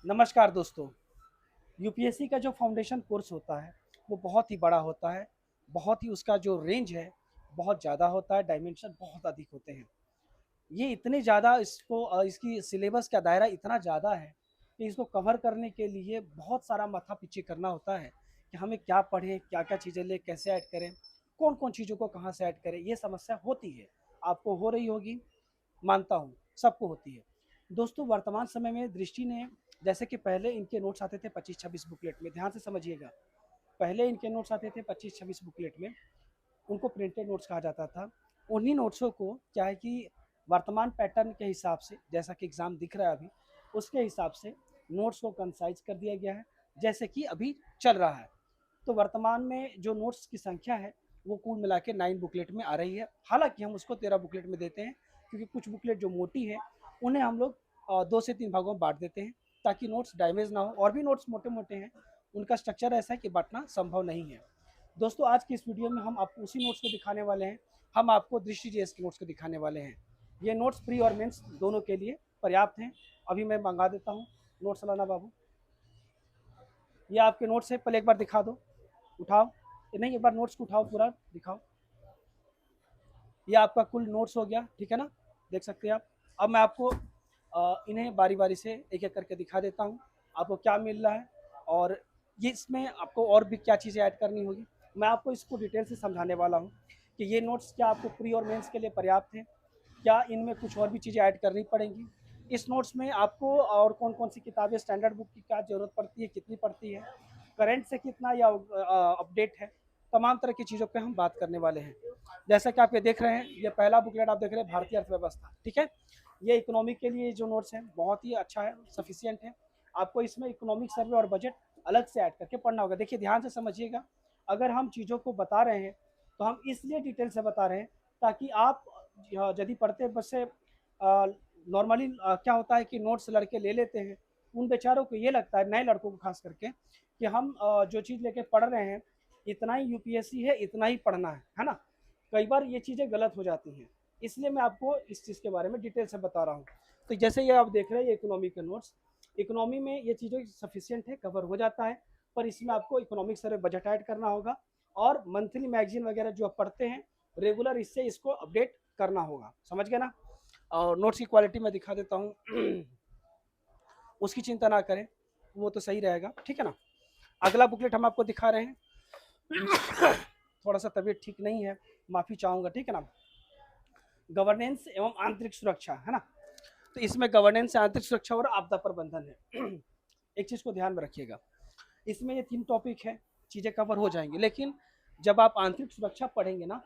नमस्कार दोस्तों। यूपीएससी का जो फाउंडेशन कोर्स होता है वो बहुत ही बड़ा होता है। बहुत ही उसका जो रेंज है बहुत ज़्यादा होता है, डायमेंशन बहुत अधिक होते हैं। ये इतने ज़्यादा इसकी सिलेबस का दायरा इतना ज़्यादा है कि इसको कवर करने के लिए बहुत सारा माथा पीछे करना होता है कि हमें क्या पढ़ें, क्या क्या चीज़ें लें, कैसे ऐड करें, कौन कौन चीज़ों को कहाँ से ऐड करें। ये समस्या होती है, आपको हो रही होगी, मानता हूँ सबको होती है। दोस्तों, वर्तमान समय में दृष्टि ने, जैसे कि पहले इनके नोट्स आते थे 25-26 बुकलेट में, ध्यान से समझिएगा। पहले इनके नोट्स आते थे 25-26 बुकलेट में, उनको प्रिंटेड नोट्स कहा जाता था। उन्हीं नोट्सों को क्या है कि वर्तमान पैटर्न के हिसाब से, जैसा कि एग्ज़ाम दिख रहा है अभी, उसके हिसाब से नोट्स को कंसाइज कर दिया गया है, जैसे कि अभी चल रहा है। तो वर्तमान में जो नोट्स की संख्या है वो कुल मिला के 9 बुकलेट में आ रही है। हालांकि हम उसको 13 बुकलेट में देते हैं, क्योंकि कुछ बुकलेट जो मोटी है उन्हें हम लोग 2 से 3 भागों में बांट देते हैं, ताकि नोट्स डैमेज ना हो। और भी नोट्स मोटे मोटे हैं, उनका स्ट्रक्चर ऐसा है कि बांटना संभव नहीं है। दोस्तों, आज की इस वीडियो में हम आपको उसी नोट्स को दिखाने वाले हैं। हम आपको दृष्टि जीएस के नोट्स को दिखाने वाले हैं। ये नोट्स प्री और मेंस दोनों के लिए पर्याप्त हैं। अभी मैं मंगा देता हूँ नोट्स। लाना बाबू, ये आपके नोट्स है, पहले एक बार दिखा दो, उठाओ। नहीं, एक बार नोट्स को उठाओ, पूरा दिखाओ। ये आपका कुल नोट्स हो गया, ठीक है ना, देख सकते हैं आप। अब मैं आपको इन्हें बारी बारी से एक एक करके दिखा देता हूँ आपको क्या मिल रहा है, और ये इसमें आपको और भी क्या चीज़ें ऐड करनी होगी। मैं आपको इसको डिटेल से समझाने वाला हूँ कि ये नोट्स क्या आपको प्री और मेंस के लिए पर्याप्त हैं, क्या इनमें कुछ और भी चीज़ें ऐड करनी पड़ेंगी। इस नोट्स में आपको और कौन कौन सी किताबें, स्टैंडर्ड बुक की क्या ज़रूरत पड़ती है, कितनी पड़ती है, करंट से कितना या अपडेट है, तमाम तरह की चीज़ों पे हम बात करने वाले हैं। जैसा कि आप ये देख रहे हैं, ये पहला बुकलेट आप देख रहे हैं, भारतीय अर्थव्यवस्था, ठीक है। ये इकोनॉमी के लिए जो नोट्स हैं बहुत ही अच्छा है, सफिशियंट है। आपको इसमें इकोनॉमिक सर्वे और बजट अलग से ऐड करके पढ़ना होगा। देखिए, ध्यान से समझिएगा। अगर हम चीज़ों को बता रहे हैं तो हम इसलिए डिटेल से बता रहे हैं ताकि आप यदि पढ़ते बस से नॉर्मली क्या होता है कि नोट्स लड़के ले लेते हैं, उन बेचारों को ये लगता है, नए लड़कों को खास करके, कि हम जो चीज़ लेके पढ़ रहे हैं इतना ही यूपीएससी है, इतना ही पढ़ना है ना। कई बार ये चीज़ें गलत हो जाती हैं, इसलिए मैं आपको इस चीज़ के बारे में डिटेल से बता रहा हूँ। तो जैसे ये आप देख रहे हैं, ये इकोनॉमी के नोट्स, इकोनॉमी में ये चीज़ें सफिशियंट है, कवर हो जाता है। पर इसमें आपको इकोनॉमिक सर्वे बजट ऐड करना होगा, और मंथली मैगजीन वगैरह जो आप पढ़ते हैं रेगुलर, इससे इसको अपडेट करना होगा। समझ गए ना। और नोट्स की क्वालिटी मैं दिखा देता हूँ उसकी चिंता ना करें, वो तो सही रहेगा, ठीक है ना। अगला बुकलेट हम आपको दिखा रहे हैं थोड़ा सा तबीयत ठीक नहीं है, माफ़ी चाहूँगा, ठीक है ना। गवर्नेंस एवं आंतरिक सुरक्षा, है ना। तो इसमें गवर्नेंस, आंतरिक सुरक्षा और आपदा प्रबंधन है एक चीज़ को ध्यान में रखिएगा, इसमें ये 3 टॉपिक है, चीज़ें कवर हो जाएंगी। लेकिन जब आप आंतरिक सुरक्षा पढ़ेंगे ना,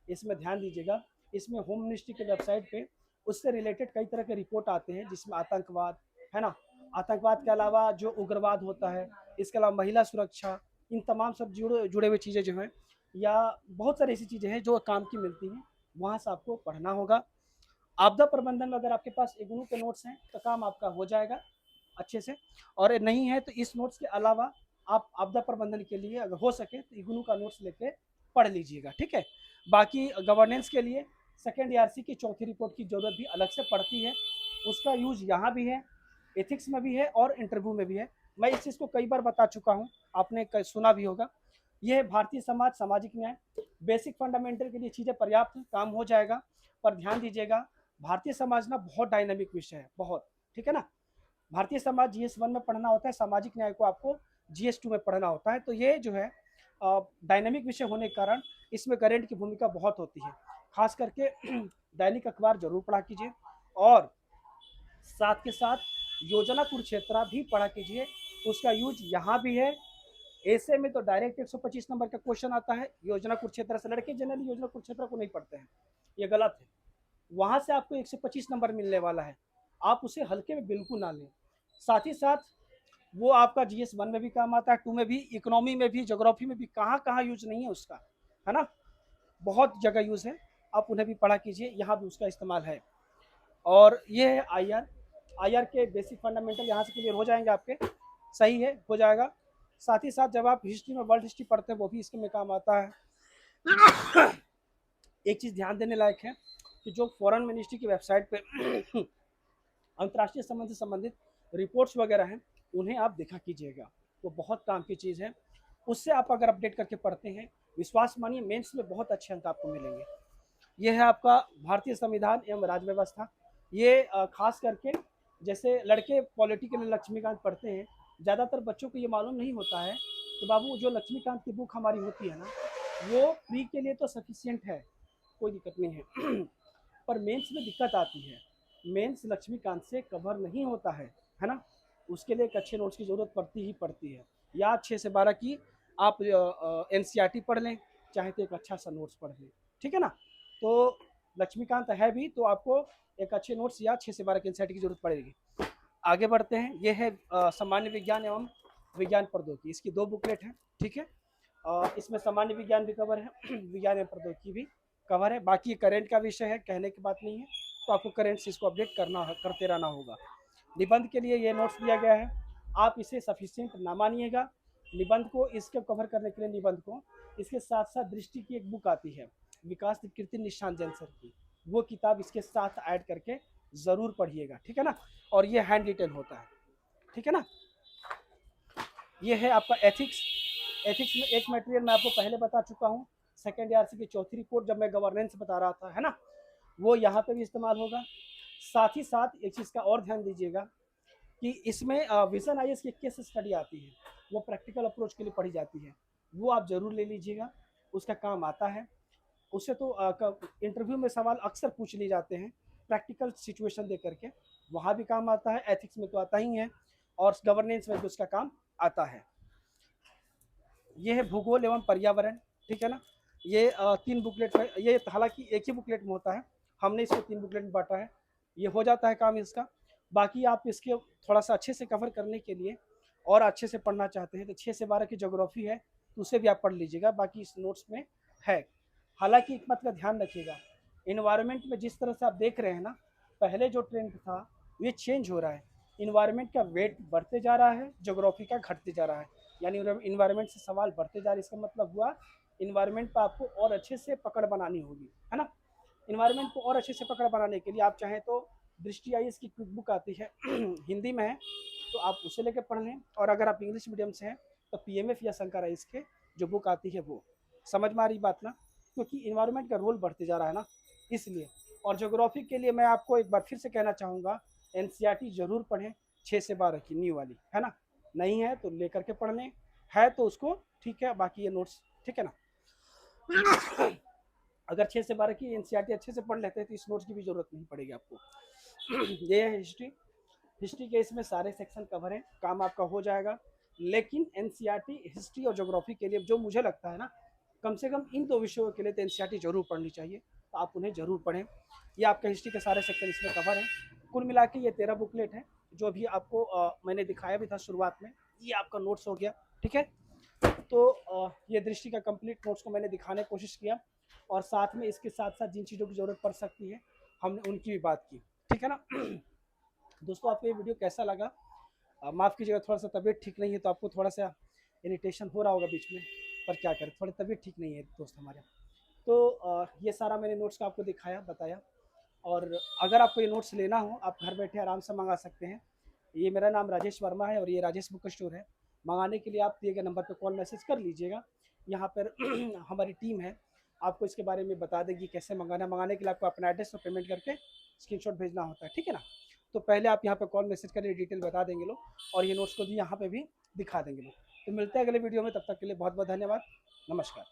इसमें ध्यान दीजिएगा, इसमें होम मिनिस्ट्री के वेबसाइट पे उससे रिलेटेड कई तरह के रिपोर्ट आते हैं, जिसमें आतंकवाद, है ना, आतंकवाद के अलावा जो उग्रवाद होता है, इसके अलावा महिला सुरक्षा, इन तमाम सब जुड़े हुए चीज़ें जो हैं, या बहुत सारी ऐसी चीज़ें हैं जो काम की मिलती हैं, वहाँ से आपको पढ़ना होगा। आपदा प्रबंधन में अगर आपके पास इग्नू के नोट्स हैं तो काम आपका हो जाएगा अच्छे से, और नहीं है तो इस नोट्स के अलावा आप आपदा प्रबंधन के लिए अगर हो सके तो इग्नू का नोट्स लेके पढ़ लीजिएगा, ठीक है। बाकी गवर्नेंस के लिए सेकेंड ईआरसी की चौथी रिपोर्ट की जरूरत भी अलग से पड़ती है, उसका यूज यहाँ भी है, एथिक्स में भी है और इंटरव्यू में भी है। मैं इस चीज़ को कई बार बता चुका हूँ, आपने सुना भी होगा। यह है भारतीय समाज, सामाजिक न्याय, बेसिक फंडामेंटल के लिए चीज़ें पर्याप्त हैं, काम हो जाएगा। पर ध्यान दीजिएगा, भारतीय समाज ना बहुत डायनामिक विषय है, बहुत, ठीक है ना। भारतीय समाज जीएस 1 में पढ़ना होता है, सामाजिक न्याय को आपको जीएस 2 में पढ़ना होता है। तो ये जो है डायनेमिक विषय होने के कारण इसमें करंट की भूमिका बहुत होती है। खास करके दैनिक अखबार जरूर पढ़ा कीजिए, और साथ के साथ योजना कुरुक्षेत्र भी पढ़ा कीजिए, उसका यूज यहाँ भी है। ऐसे में तो डायरेक्ट 125 नंबर का क्वेश्चन आता है योजना कुरुक्षेत्र से। लड़के जनरली योजना कुरुक्षेत्र को नहीं पढ़ते हैं, ये गलत है। वहां से आपको 125 नंबर मिलने वाला है, आप उसे हल्के में बिल्कुल ना लें। साथ ही साथ वो आपका जीएस 1 में भी काम आता है, 2 में भी, इकोनॉमी में भी, ज्योग्राफी में भी, कहाँ कहाँ यूज नहीं है उसका, है ना, बहुत जगह यूज है। आप उन्हें भी पढ़ा कीजिए, यहाँ भी उसका इस्तेमाल है। और ये है आईआर, आईआर के बेसिक फंडामेंटल यहाँ से क्लियर हो जाएंगे आपके, सही है, हो जाएगा। साथ ही साथ जब आप हिस्ट्री में वर्ल्ड हिस्ट्री पढ़ते हैं वो भी इसके में काम आता है एक चीज़ ध्यान देने लायक है कि जो फॉरेन मिनिस्ट्री की वेबसाइट पे अंतर्राष्ट्रीय संबंध से संबंधित रिपोर्ट्स वगैरह हैं उन्हें आप देखा कीजिएगा, वो बहुत काम की चीज़ है। उससे आप अगर अपडेट करके पढ़ते हैं, विश्वास मानिए मेंस में बहुत अच्छे अंक आपको मिलेंगे। ये है आपका भारतीय संविधान एवं राज्य व्यवस्था। ये खास करके जैसे लड़के पॉलिटी के लिए लक्ष्मीकांत पढ़ते हैं, ज़्यादातर बच्चों को ये मालूम नहीं होता है कि बाबू जो लक्ष्मीकांत की बुक हमारी होती है ना, वो प्री के लिए तो सफिशिएंट है, कोई दिक्कत नहीं है पर मेंस में दिक्कत आती है। मेंस लक्ष्मीकांत से कवर नहीं होता है ना? उसके लिए एक अच्छे नोट्स की ज़रूरत पड़ती ही पड़ती है। या 6 से 12 की आप एनसीईआरटी पढ़ लें, चाहे तो एक अच्छा सा नोट्स पढ़ लें, ठीक है ना? तो लक्ष्मीकांत है भी तो आपको एक अच्छे नोट्स या 6 से 12 की एनसीईआरटी की ज़रूरत पड़ेगी। आगे बढ़ते हैं। ये है सामान्य विज्ञान एवं विज्ञान प्रौद्योगिकी, इसकी 2 बुकलेट हैं, ठीक है? इसमें सामान्य विज्ञान भी कवर है विज्ञान एवं प्रौद्योगिकी भी कवर है। बाकी करंट का विषय है, कहने की बात नहीं है, तो आपको करंट से इसको अपडेट करते रहना होगा। निबंध के लिए ये नोट्स दिया गया है, आप इसे सफिशिएंट ना मानिएगा। निबंध को इसके कवर करने के लिए निबंध को इसके साथ साथ दृष्टि की एक बुक आती है, विकास कीर्ति निशान जैन सर की, वो किताब इसके साथ ऐड करके ज़रूर पढ़िएगा, ठीक है ना? और ये हैंड रिटन होता है, ठीक है ना? ये है आपका एथिक्स। एथिक्स में एक मटेरियल मैं आपको पहले बता चुका हूँ, सेकेंड ईआरसी की चौथी रिपोर्ट जब मैं गवर्नेंस बता रहा था, है ना? वो यहाँ पे भी इस्तेमाल होगा। साथ ही साथ एक चीज़ का और ध्यान दीजिएगा कि इसमें विजन आईएएस की केस स्टडी आती है, वो प्रैक्टिकल अप्रोच के लिए पढ़ी जाती है, वो आप ज़रूर ले लीजिएगा, उसका काम आता है। उससे तो इंटरव्यू में सवाल अक्सर पूछ लिए जाते हैं प्रैक्टिकल सिचुएशन दे करके, वहाँ भी काम आता है। एथिक्स में तो आता ही है और गवर्नेंस में भी उसका काम आता है। ये है भूगोल एवं पर्यावरण, ठीक है ना? ये 3 बुकलेट में, ये हालांकि एक ही बुकलेट में होता है, हमने इसको 3 बुकलेट में बांटा है, ये हो जाता है काम इसका। बाकी आप इसके थोड़ा सा अच्छे से कवर करने के लिए और अच्छे से पढ़ना चाहते हैं तो 6 से 12 की ज्योग्राफी है, तो उसे भी आप पढ़ लीजिएगा, बाकी इस नोट्स में है। हालांकि एक बात का ध्यान रखिएगा, इन्वायरमेंट में जिस तरह से आप देख रहे हैं ना, पहले जो ट्रेंड था ये चेंज हो रहा है, इन्वायरमेंट का वेट बढ़ते जा रहा है, ज्योग्राफी का घटते जा रहा है, यानी इन्वायरमेंट से सवाल बढ़ते जा रहे हैं। इसका मतलब हुआ इन्वायरमेंट पर आपको और अच्छे से पकड़ बनानी होगी, है ना? इन्वायरमेंट को और अच्छे से पकड़ बनाने के लिए आप चाहें तो दृष्टि आईएएस की क्विक बुक आती है हिंदी में है, तो आप उसे लेकर पढ़ लें। और अगर आप इंग्लिश मीडियम से हैं तो पीएमएफ या शंकर आईएएस के जो बुक आती है वो, समझ में आ रही बात ना? क्योंकि इन्वायरमेंट का रोल बढ़ते जा रहा है ना, इसलिए। और ज्योग्राफी के लिए मैं आपको एक बार फिर से कहना चाहूँगा, एनसीईआरटी जरूर पढ़ें 6 से 12 की न्यू वाली, है ना? नहीं है तो लेकर के पढ़ लें, है तो उसको ठीक है, बाकी ये नोट्स, ठीक है ना? अगर 6 से 12 की एनसीईआरटी अच्छे से पढ़ लेते हैं तो इस नोट्स की भी जरूरत नहीं पड़ेगी आपको। ये है हिस्ट्री। हिस्ट्री के इसमें सारे सेक्शन कवर हैं, काम आपका हो जाएगा। लेकिन एनसीईआरटी हिस्ट्री और ज्योग्राफी के लिए जो मुझे लगता है ना, कम से कम इन 2 विषयों के लिए तो एनसीईआरटी जरूर पढ़नी चाहिए, तो आप उन्हें जरूर पढ़ें। ये आपका हिस्ट्री के सारे सेक्शन इसमें कवर हैं। कुल मिला के ये 13 बुकलेट है, जो अभी आपको मैंने दिखाया भी था शुरुआत में, ये आपका नोट्स हो गया, ठीक है? तो ये दृष्टि का कंप्लीट नोट्स को मैंने दिखाने की कोशिश किया, और साथ में इसके साथ साथ जिन चीज़ों की ज़रूरत पड़ सकती है हमने उनकी भी बात की, ठीक है ना? दोस्तों आपको ये वीडियो कैसा लगा? माफ़ कीजिएगा, थोड़ा सा तबीयत ठीक नहीं है तो आपको थोड़ा सा इरिटेशन हो रहा होगा बीच में, पर क्या करें, थोड़ी तबीयत ठीक नहीं है दोस्त हमारे। तो ये सारा मैंने नोट्स का आपको दिखाया, बताया। और अगर आपको ये नोट्स लेना हो, आप घर बैठे आराम से मंगा सकते हैं। ये मेरा नाम राजेश वर्मा है और ये राजेश बुक स्टोर है। मंगाने के लिए आप दिए गए नंबर पर कॉल मैसेज कर लीजिएगा, यहाँ पर हमारी टीम है, आपको इसके बारे में बता देगी कैसे मंगाना। मंगाने के लिए आपको अपना एड्रेस और पेमेंट करके स्क्रीनशॉट भेजना होता है, ठीक है ना? तो पहले आप यहाँ पे कॉल मैसेज करिए, डिटेल बता देंगे लोग, और ये नोट्स को भी यहाँ पे भी दिखा देंगे लोग। तो मिलते हैं अगले वीडियो में, तब तक के लिए बहुत बहुत धन्यवाद, नमस्कार।